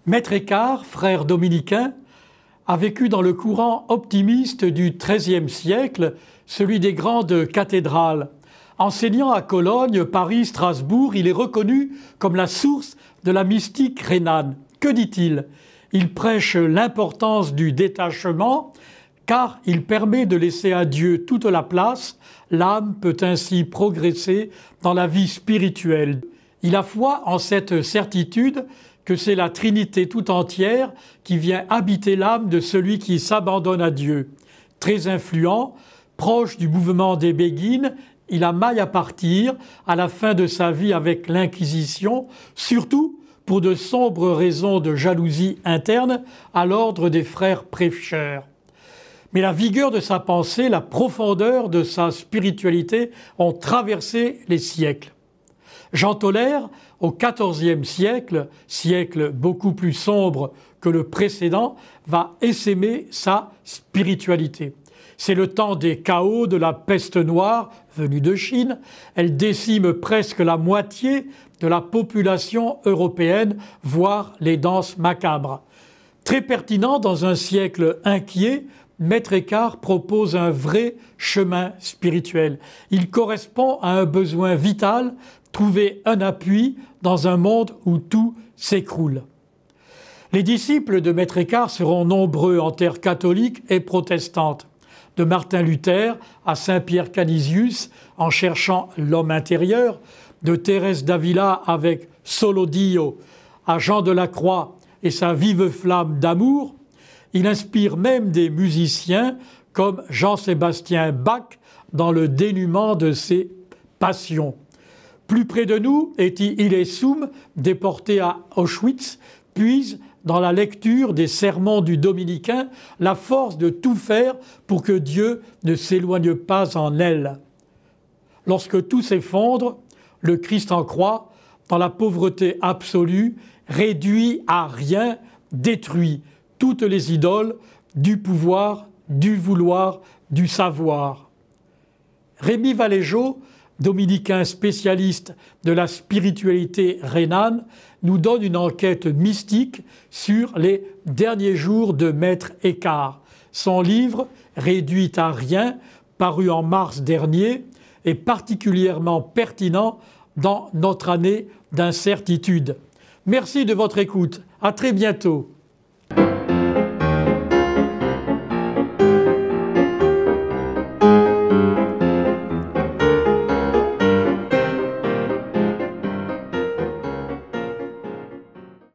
Maître Écart, frère dominicain, a vécu dans le courant optimiste du XIIIe siècle, celui des grandes cathédrales. Enseignant à Cologne, Paris, Strasbourg, il est reconnu comme la source de la mystique rhénane. Que dit-il? Il prêche l'importance du détachement, car il permet de laisser à Dieu toute la place. L'âme peut ainsi progresser dans la vie spirituelle. Il a foi en cette certitude que c'est la Trinité tout entière qui vient habiter l'âme de celui qui s'abandonne à Dieu. Très influent, proche du mouvement des Béguines, il a maille à partir à la fin de sa vie avec l'Inquisition, surtout pour de sombres raisons de jalousie interne à l'ordre des frères prêcheurs. Mais la vigueur de sa pensée, la profondeur de sa spiritualité ont traversé les siècles. Jean Tolère, au XIVe siècle, siècle beaucoup plus sombre que le précédent, va essaimer sa spiritualité. C'est le temps des chaos, de la peste noire venue de Chine. Elle décime presque la moitié de la population européenne, voire les danses macabres. Très pertinent dans un siècle inquiet, Maître Écart propose un vrai chemin spirituel. Il correspond à un besoin vital, trouver un appui dans un monde où tout s'écroule. Les disciples de Maître Écart seront nombreux en terre catholique et protestante. De Martin Luther à Saint-Pierre Canisius en cherchant l'homme intérieur, de Thérèse d'Avila avec Solo Dio à Jean de la Croix et sa vive flamme d'amour, il inspire même des musiciens comme Jean-Sébastien Bach dans le dénuement de ses passions. Plus près de nous, Hilé Soum, déporté à Auschwitz, puise dans la lecture des sermons du dominicain la force de tout faire pour que Dieu ne s'éloigne pas en elle. Lorsque tout s'effondre, le Christ en croix, dans la pauvreté absolue, réduit à rien, détruit toutes les idoles du pouvoir, du vouloir, du savoir. Rémi Valéjot, dominicain spécialiste de la spiritualité rhénane, nous donne une enquête mystique sur les derniers jours de Maître Écart. Son livre, Réduit à rien, paru en mars dernier, est particulièrement pertinent dans notre année d'incertitude. Merci de votre écoute. À très bientôt.